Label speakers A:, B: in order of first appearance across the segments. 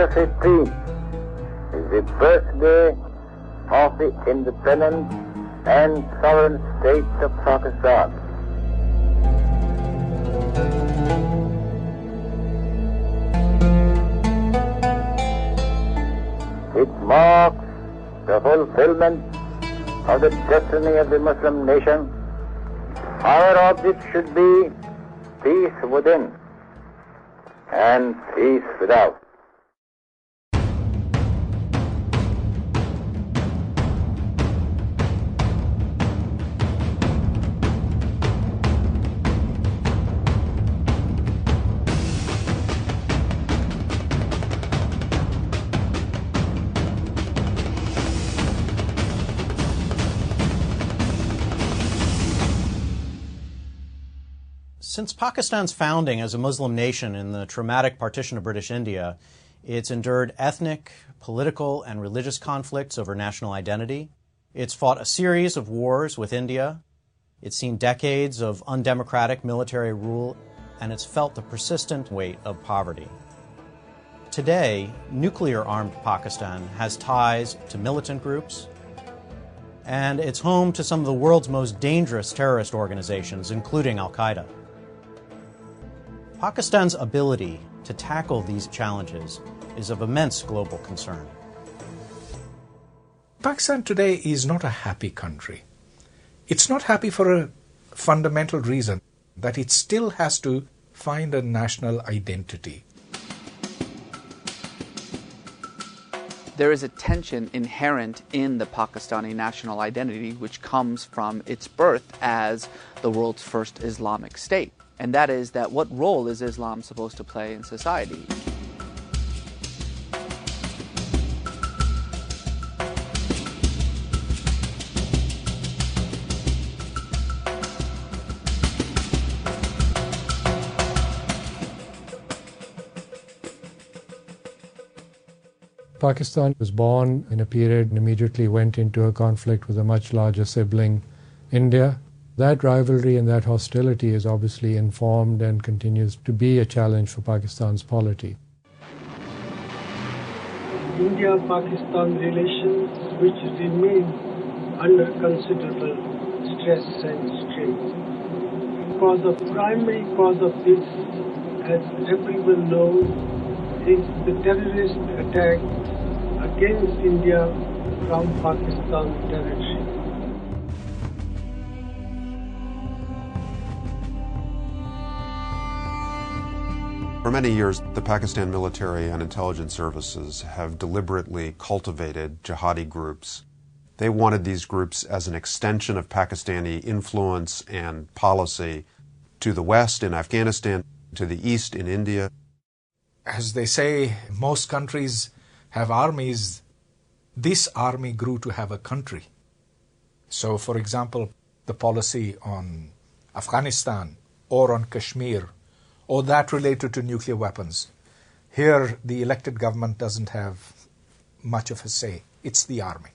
A: August 15th is the birthday of the independent and sovereign state of Pakistan. It marks the fulfillment of the destiny of the Muslim nation. Our object should be peace within and peace without.
B: Since Pakistan's founding as a Muslim nation in the traumatic partition of British India, it's endured ethnic, political, and religious conflicts over national identity. It's fought a series of wars with India. It's seen decades of undemocratic military rule, and it's felt the persistent weight of poverty. Today, nuclear-armed Pakistan has ties to militant groups, and it's home to some of the world's most dangerous terrorist organizations, including Al-Qaeda. Pakistan's ability to tackle these challenges is of immense global concern.
C: Pakistan today is not a happy country. It's not happy for a fundamental reason, that it still has to find a national identity.
D: There is a tension inherent in the Pakistani national identity, which comes from its birth as the world's first Islamic state. And that is that what role is Islam supposed to play in society?
E: Pakistan was born in a period and immediately went into a conflict with a much larger sibling, India. That rivalry and that hostility is obviously informed and continues to be a challenge for Pakistan's polity.
F: India-Pakistan relations, which remain under considerable stress and strain. The primary cause of this, as everyone knows, is the terrorist attack against India from Pakistan territory.
G: For many years, the Pakistan military and intelligence services have deliberately cultivated jihadi groups. They wanted these groups as an extension of Pakistani influence and policy to the west in Afghanistan, to the east in India.
C: As they say, most countries have armies. This army grew to have a country. So, for example, the policy on Afghanistan or on Kashmir, or that related to nuclear weapons. Here, the elected government doesn't have much of a say. It's the army.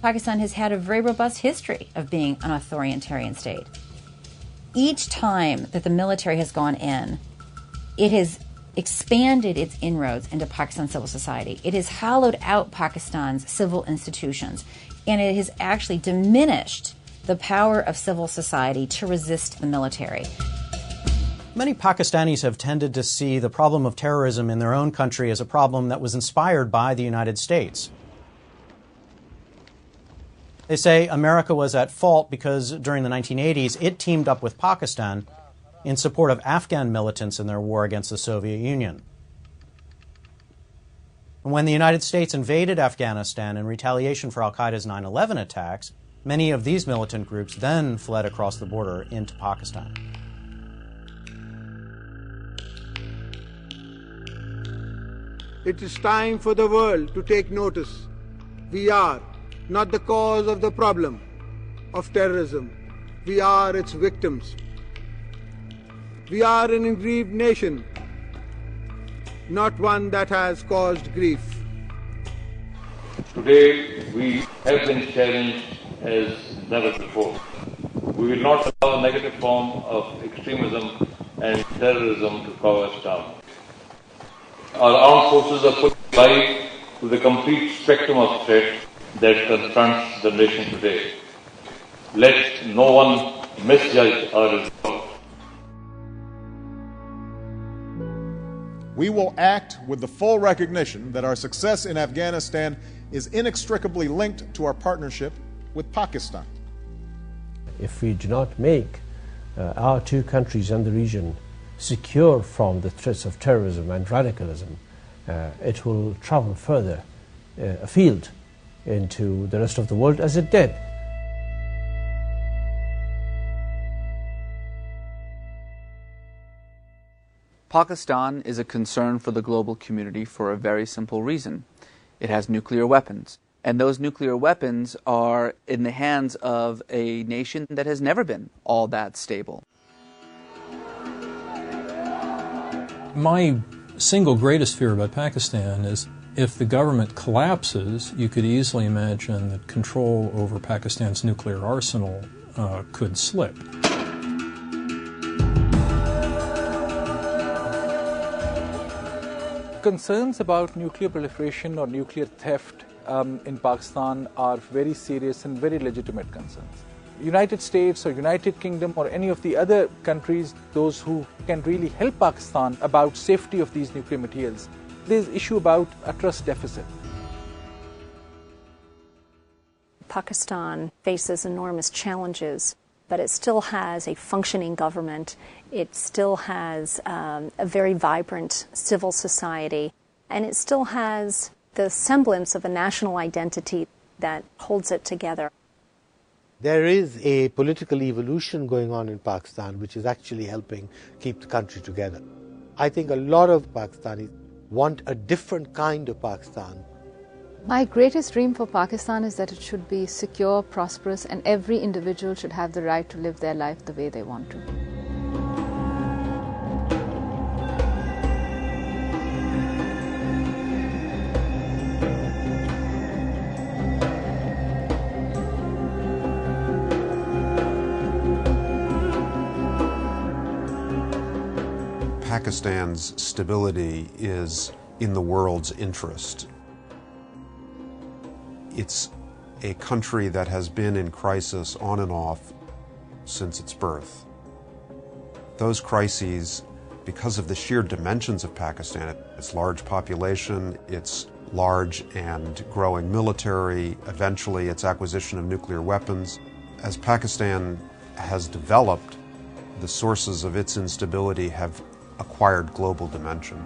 H: Pakistan has had a very robust history of being an authoritarian state. Each time that the military has gone in, it has expanded its inroads into Pakistan's civil society. It has hollowed out Pakistan's civil institutions, and it has actually diminished the power of civil society to resist the military.
B: Many Pakistanis have tended to see the problem of terrorism in their own country as a problem that was inspired by the United States. They say America was at fault because during the 1980s it teamed up with Pakistan in support of Afghan militants in their war against the Soviet Union. And when the United States invaded Afghanistan in retaliation for al-Qaeda's 9/11 attacks, many of these militant groups then fled across the border into Pakistan.
I: It is time for the world to take notice. We are not the cause of the problem of terrorism. We are its victims. We are an aggrieved nation, not one that has caused grief.
J: Today we have been challenged as never before. We will not allow a negative form of extremism and terrorism to cover us down. our armed forces are put live to the complete spectrum of threat that confronts the nation today. Let no one misjudge our resolve.
K: We will act with the full recognition that our success in Afghanistan is inextricably linked to our partnership with Pakistan.
L: If we do not make our two countries and the region secure from the threats of terrorism and radicalism, it will travel further afield into the rest of the world as it did.
D: Pakistan is a concern for the global community for a very simple reason. It has nuclear weapons. And those nuclear weapons are in the hands of a nation that has never been all that stable.
M: My single greatest fear about Pakistan is if the government collapses, you could easily imagine that control over Pakistan's nuclear arsenal could slip.
N: Concerns about nuclear proliferation or nuclear theft in Pakistan are very serious and very legitimate concerns. United States or United Kingdom or any of the other countries, those who can really help Pakistan about safety of these nuclear materials, there's issue about a trust deficit.
O: Pakistan faces enormous challenges, but it still has a functioning government. It still has a very vibrant civil society, and it still has the semblance of a national identity that holds it together.
P: There is a political evolution going on in Pakistan which is actually helping keep the country together. I think a lot of Pakistanis want a different kind of Pakistan.
Q: My greatest dream for Pakistan is that it should be secure, prosperous, and every individual should have the right to live their life the way they want to.
G: Pakistan's stability is in the world's interest. It's a country that has been in crisis on and off since its birth. Those crises, because of the sheer dimensions of Pakistan, its large population, its large and growing military, eventually its acquisition of nuclear weapons, as Pakistan has developed, the sources of its instability have acquired global dimension.